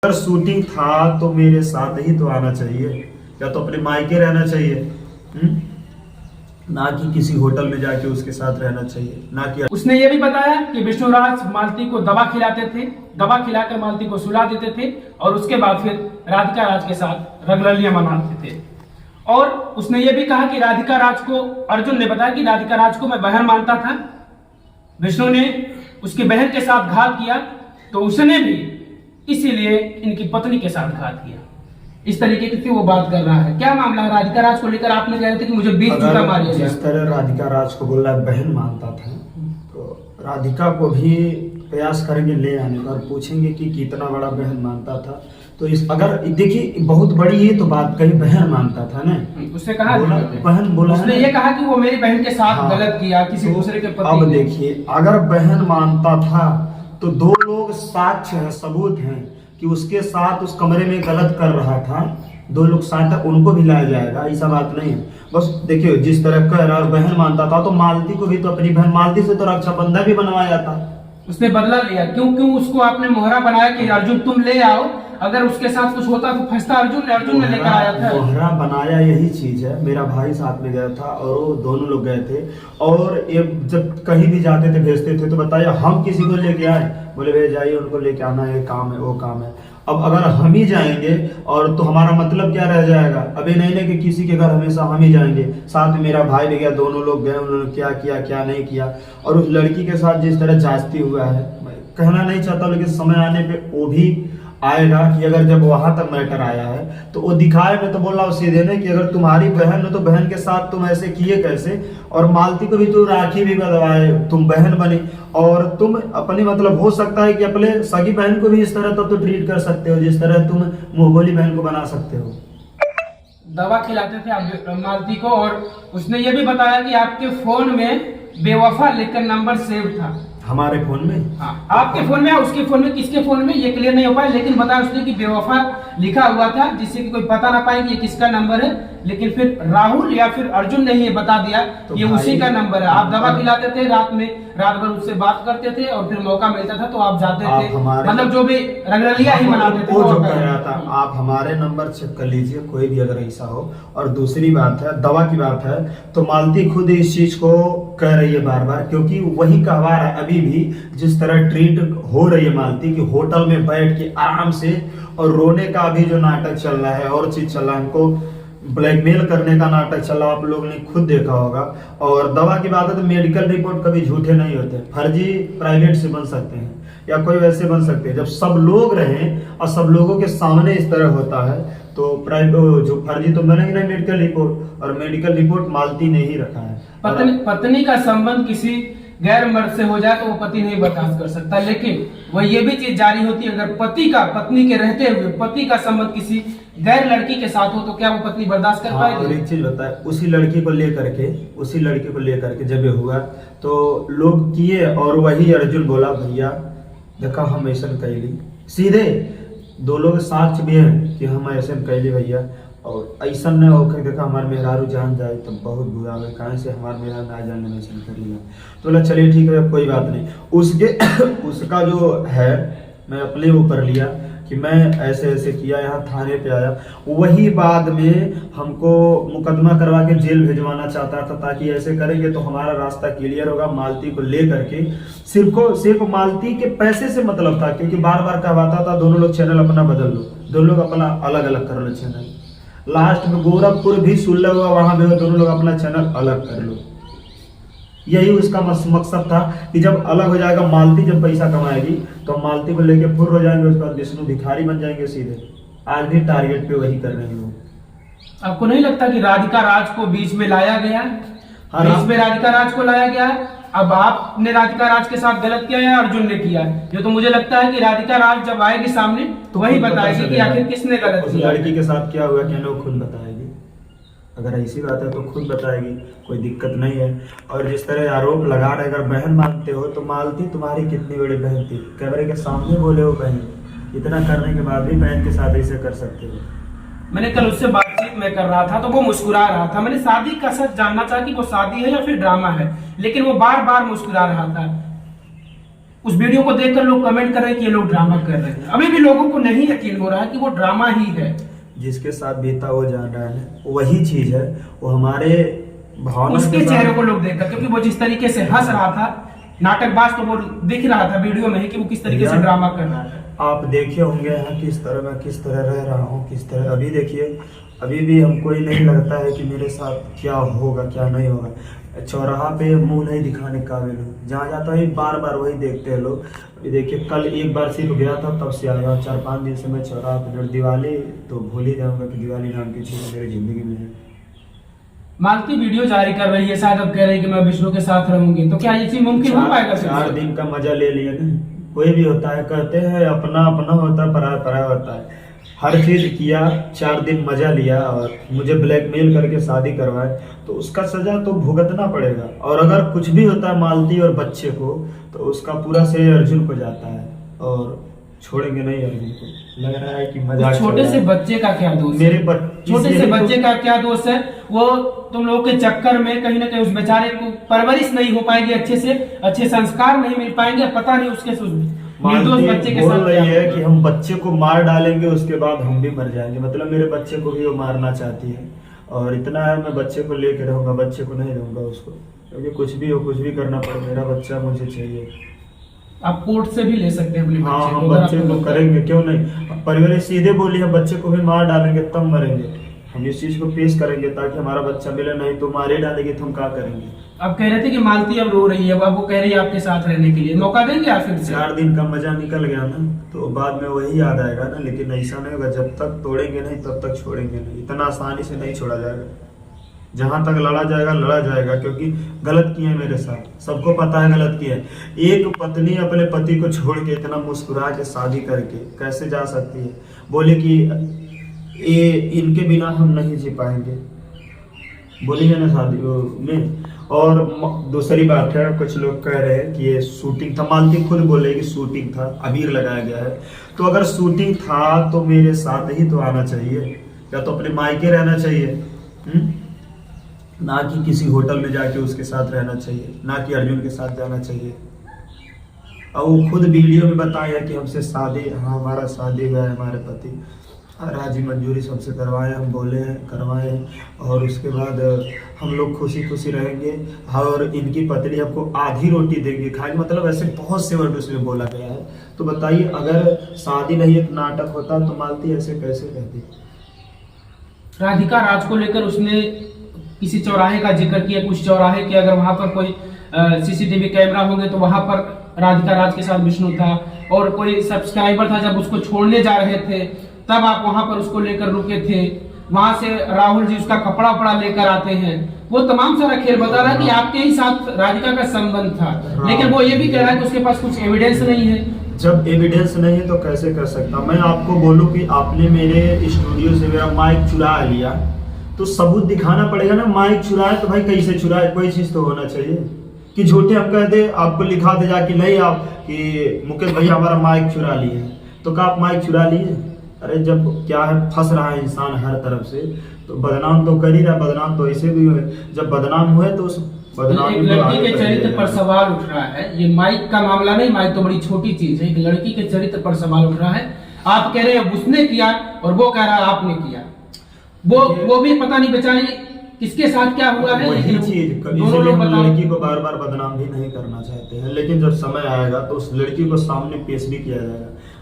अगर शूटिंग था तो मेरे साथ ही तो आना चाहिए, या तो अपने मायके रहना चाहिए। ना कि किसी होटल में जाके उसके साथ रहना चाहिए, ना कि उसने ये भी बताया कि विष्णुराज मालती को दवा खिलाते थे, दवा खिलाकर मालती को सुला देते थे और उसके बाद फिर राधिका राज के साथ रंगरलियां मनाते थे। और उसने ये भी कहा कि राधिका राज को, अर्जुन ने बताया कि राधिका राज को मैं बहन मानता था, विष्णु ने उसकी बहन के साथ घात किया तो उसने भी इसीलिए इनकी पत्नी के साथ घात किया। इस तरीके की वो बात कर रहा है। क्या मामला है राधिका राज को लेकर? आपने कह रहे थे कि मुझे 20 जूता मारिया गया। जिस तरह राधिका राज को बोल रहा है बहन मानता था, तो राधिका को भी प्रयास करेंगे ले आने का और पूछेंगे कि कितना बड़ा बहन मानता था। तो इस अगर देखिए बहुत बड़ी ये तो बात कही, बहन मानता था ना, उसने कहा बहन बोला, उसने ये कहा कि वो मेरी बहन के साथ गलत किया किसी दूसरे के पति। अब देखिए अगर बहन मानता था तो दो लोग साक्ष्य है, सबूत हैं कि उसके साथ उस कमरे में गलत कर रहा था, दो लोग साथ है, उनको भी लाया जाएगा, ऐसा बात नहीं है। बस देखिए जिस तरह कह रहा है बहन मानता था तो मालती को भी तो अपनी बहन, मालती से तो रक्षाबंधन भी बनवाया था, उसने बदला लिया। क्यों उसको आपने मोहरा बनाया कि अर्जुन तुम ले आओ, अगर उसके साथ कुछ होता तो फंसता अर्जुन ने लेकर आया था। मोहरा बनाया यही चीज है। मेरा भाई साथ में गया था और वो दोनों लोग गए थे, और ये जब कहीं भी जाते थे भेजते थे तो बताइए हम किसी को लेके आए, बोले भैया जाइए उनको लेके आना, ये काम है वो काम है। अब अगर हम ही जाएंगे और तो हमारा मतलब क्या रह जाएगा? अभी नहीं कि किसी के घर हमेशा हम ही जाएंगे, साथ में मेरा भाई भी गया, दोनों लोग गए, उन्होंने क्या किया क्या नहीं किया। और उस लड़की के साथ जिस तरह जास्ती हुआ है, कहना नहीं चाहता लेकिन समय आने पे वो भी आएगा कि अगर जब वहां तक मैटर आया है तो वो दिखाए। मैं तो बोल रहा हूँ सीधे ने कि अगर तुम्हारी बहन है तो बहन के साथ तुम ऐसे किए कैसे? और मालती को भी तो राखी भी बंधवाए, तुम बहन बनी, और तुम अपनी मतलब हो सकता है कि अपने सगी बहन को भी इस तरह तो ट्रीट कर सकते हो जिस तरह तुम मुंहबोली बहन को बना सकते हो। दवा खिलाते थे आप मालती को, और उसने ये भी बताया कि आपके फोन में बेवफा लिखकर नंबर सेव था। हमारे फोन में? हाँ, आपके फोन में, उसके फोन में, किसके फोन में ये क्लियर नहीं हो पाया, लेकिन बताया उसने कि बेवफा लिखा हुआ था जिससे कि कोई पता ना पाए कि ये किसका नंबर है। लेकिन फिर राहुल या फिर अर्जुन ने ही बता दिया तो ये उसी का नंबर है। आप दवा खिलाते थे, रात भर उससे बात करते थे और फिर मौका मिलता था तो आप जाते थे, मतलब जो भी रंगरलिया ही मनाते थे। वो जो कह रहा था आप हमारे नंबर चेक कर लीजिए, कोई भी अगर ऐसा हो। और दूसरी बात है दवा की बात है तो मालती खुद इस चीज को कह रही है बार बार, क्योंकि वही कहवा रहा है अभी भी जिस तरह ट्रीट हो रही है मालती की होटल में बैठ के आराम से, और रोने का अभी जो नाटक चल रहा है और चीज चल रहा है, हमको ब्लैकमेल करने का नाटक चल रहा, आप लोगों ने खुद देखा होगा। और दवा की बात है तो मेडिकल रिपोर्ट कभी झूठे नहीं होते, फर्जी प्राइवेट से बन सकते हैं या कोई वैसे बन सकते हैं। जब सब लोग रहें और सब लोगों के सामने इस तरह होता है तो जो फर्जी तो बनेगी नहीं मेडिकल रिपोर्ट, और मेडिकल रिपोर्ट मालती ने ही रखा है। पत्नी का संबंध किसी गैर मर्द से हो जाए तो वो पति नहीं बर्दाश्त कर सकता, लेकिन वह ये भी चीज जारी होती है अगर पत्नी के रहते हुए पति का संबंध किसी गैर लड़की के साथ हो तो क्या वो पत्नी बर्दाश्त कर पाएगी? और एक चीज बताए, उसी लड़की को लेकर के जब ये हुआ तो लोग किए, और वही अर्जुन बोला भैया देखा हम ऐसा कैली, सीधे दो लोग साक्ष्य भी हैं कि हम ऐसा कैली भैया, और ऐसा न होकर देखा हमारे मेहरारू जान जाए तो बहुत बुरा हो, कहाँ से हमारे मेहरारू ना जाने में ऐसा कर लिया। तो बोला चलिए ठीक है कोई बात नहीं। उसका जो है मैं अपने ऊपर लिया कि मैं ऐसे ऐसे किया, यहाँ थाने पे आया, वही बाद में हमको मुकदमा करवा के जेल भिजवाना चाहता था ताकि ऐसे करेंगे तो हमारा रास्ता क्लियर होगा। मालती को ले करके सिर्फ मालती के पैसे से मतलब था, क्योंकि बार बार कहवाता था दोनों लोग चैनल अपना बदल लो, दोनों लोग अपना अलग अलग कर लो चैनल। लास्ट में गोरखपुर भी सुन हुआ, वहां भी दोनों लोग अपना चैनल अलग कर लो। यही उसका मकसद था कि जब अलग हो जाएगा मालती, जब पैसा कमाएगी तो मालती को लेके फुर हो जाएंगे, उसके बाद विष्णु भिखारी बन जाएंगे सीधे। आज भी टारगेट पे वही कर रहे हैं लोग। आपको नहीं लगता कि राधिका राज को बीच में लाया गया? बीच में राधिका राज को लाया गया। अब आपने राधिका राज के साथ गलत किया है, अर्जुन ने किया है, जो तो मुझे लगता है कि राधिका राज जब आएगी सामने तो वही बताएगी कि आखिर किसने गलत किया। लड़की के साथ क्या हुआ क्या वो खुद बताएगी, अगर ऐसी बात है तो खुद बताएगी, कोई दिक्कत नहीं है। और जिस तरह आरोप लगा रहे अगर बहन मानते हो तो मालती तुम्हारी कितनी बड़ी बहन थी, कैमरे के सामने बोले हो बहन, इतना करने के बाद भी बहन के साथ ऐसे कर सकते हो। मैंने कल उससे बातचीत में कर रहा था तो वो मुस्कुरा रहा था। मैंने शादी का सच जानना चाहा कि वो शादी है या फिर ड्रामा है, लेकिन वो बार बार मुस्कुरा रहा था। उस वीडियो को देखकर लोग कमेंट कर रहे हैं कि ये लोग ड्रामा कर रहे हैं। अभी भी लोगों को नहीं यकीन हो रहा है कि वो ड्रामा ही है। जिसके साथ बीता वो जान रहा है, वही चीज है, वो हमारे भावना उसके चेहरे को लोग देखकर, क्योंकि वो जिस तरीके से हंस रहा था, नाटकबाज, तो वो दिख रहा था वीडियो में ही कि वो किस तरीके से ड्रामा कर रहा है। आप देखे होंगे यहाँ किस तरह मैं किस तरह रह रहा हूँ, किस तरह अभी देखिए, अभी भी हमको ही नहीं लगता है कि मेरे साथ क्या होगा क्या नहीं होगा। चौराहा पे मुंह नहीं दिखाने काबिल हूँ, जहाँ जाता है बार बार वही देखते हैं लोग। अभी देखिए कल एक बार सिर्फ गया था, तब से आया 4-5 दिन से मैं चौराहा पे। दिवाली तो भूल ही जाऊंगा कि दिवाली नाम की चीज़ मेरी जिंदगी में है। मालती वीडियो जारी कर रही है, शायद अब कह रही है कि मैं विष्णु के साथ रहूंगी, तो क्या ये चीज मुमकिन हो पाएगा? 4 दिन का मजा ले लिया ना। कोई भी होता है, कहते हैं अपना अपना होता है, पराया पराया होता है। हर चीज किया, 4 दिन मजा लिया और मुझे ब्लैकमेल करके शादी करवाए, तो उसका सजा तो भुगतना पड़ेगा। और अगर कुछ भी होता है मालती और बच्चे को, तो उसका पूरा श्रेय अर्जुन को जाता है और छोड़ेंगे नहीं अर्जुन को। लग रहा है कि मजाक छोटे से बच्चे का क्या दोष है? मेरे छोटे से बच्चे का क्या दोष है? वो तुम लोगों के चक्कर में कहीं ना कहीं उस बेचारे को परवरिश नहीं हो पाएगी, अच्छे संस्कार नहीं मिल पाएंगे, पता नहीं उसके निर्दोष बच्चे के साथ बोल रही है कि हम बच्चे को मार डालेंगे, उसके बाद हम भी मर जाएंगे। मतलब मेरे बच्चे को भी वो मारना चाहती है, और इतना है मैं बच्चे को लेके रहूंगा, बच्चे को नहीं रहूंगा उसको, क्योंकि कुछ भी हो, कुछ भी करना पड़े, मेरा बच्चा मुझे चाहिए। आप कोर्ट से भी ले सकते हैं अपने हाँ, बच्चे हम को, बच्चे को करेंगे, क्यों नहीं। परिवार सीधे बोली है बच्चे को भी मार डालेंगे तब मरेंगे। हम इस चीज को पेश करेंगे ताकि हमारा बच्चा मिले, नहीं तो मारे डालेंगे तो हम क्या करेंगे। अब कह रहे थे कि मालती अब रो रही है, अब वो कह रही है आपके साथ रहने के लिए, मौका देंगे आप फिर से? 4 दिन का मजा निकल गया ना, तो बाद में वही याद आएगा ना। लेकिन ऐसा नहीं होगा, जब तक तोड़ेंगे नहीं तब तक छोड़ेंगे नहीं। इतना आसानी से नहीं छोड़ा जाएगा, जहां तक लड़ा जाएगा, क्योंकि गलत किए मेरे साथ, सबको पता है गलत किए। एक पत्नी अपने पति को छोड़ के इतना मुस्कुरा के शादी करके कैसे जा सकती है? बोले कि ये इनके बिना हम नहीं जी पाएंगे, बोली है ना शादी में। और दूसरी बात है, कुछ लोग कह रहे हैं कि ये शूटिंग था, मालती खुद बोले कि शूटिंग था, अबीर लगाया गया है। तो अगर शूटिंग था तो मेरे साथ ही तो आना चाहिए, या तो अपने मायके रहना चाहिए, ना कि किसी होटल में जाके उसके साथ रहना चाहिए, ना कि अर्जुन के साथ जाना चाहिए। और वो खुद वीडियो में बताया कि हमसे शादी, हाँ हमारा शादी हुआ है, हमारे पति राजी मंजूरी सबसे करवाए, हम बोले हैं करवाए, और उसके बाद हम लोग खुशी खुशी रहेंगे, और इनकी पत्नी हमको आधी रोटी देंगे खाएंगे। मतलब ऐसे बहुत से वर्ड उसमें बोला गया है। तो बताइए, अगर शादी नहीं एक नाटक होता तो मालती ऐसे कैसे कहती? राधिका राज को लेकर उसने किसी चौराहे का जिक्र किया, कुछ चौराहे के अगर वहां पर कोई सीसीटीवी कैमरा होंगे तो वहां पर राधिका राज के साथ विष्णु था, और कोई सब्सक्राइबर था जब उसको छोड़ने जा रहे थे तब आप वहां पर उसको लेकर रुके थे। वहां से राहुल जी उसका कपड़ा वपड़ा लेकर आते हैं, वो तमाम सारा खेल बता रहा है कि आपके ही साथ राधिका का संबंध था, लेकिन वो ये भी कह रहा है कि उसके पास कुछ एविडेंस नहीं है। जब एविडेंस नहीं है तो कैसे कर सकता? मैं आपको बोलूं कि आपने मेरे स्टूडियो से मेरा माइक चुरा लिया, तो सबूत दिखाना पड़ेगा ना। माइक चुराए तो भाई कैसे चुराए, कोई चीज तो होना चाहिए। कि झूठे हम कह दे, आपको लिखा दे जाके नहीं आप कि मुकेश भैया हमारा माइक चुरा लिए, तो क्या आप माइक चुरा लिए? अरे जब क्या है, फंस रहा है इंसान हर तरफ से, तो बदनाम तो कर ही रहा, बदनाम तो ऐसे भी हुए। जब बदनाम हुए तो उस बदनाम एक लड़की के चरित्र पर सवाल उठ रहा है। ये माइक का मामला नहीं, माइक तो बड़ी छोटी चीज है, एक लड़की के चरित्र पर सवाल उठ रहा है। आप कह रहे हैं उसने किया और वो कह रहा है आपने किया। वो भी पता नहीं बेचारी किसके साथ क्या हुआ है, वही चीज दोनों लोग बता। लड़की को बार बार बदनाम भी नहीं करना चाहते हैं, लेकिन जब समय आएगा तो उस लड़की को सामने पेश भी किया जाएगा।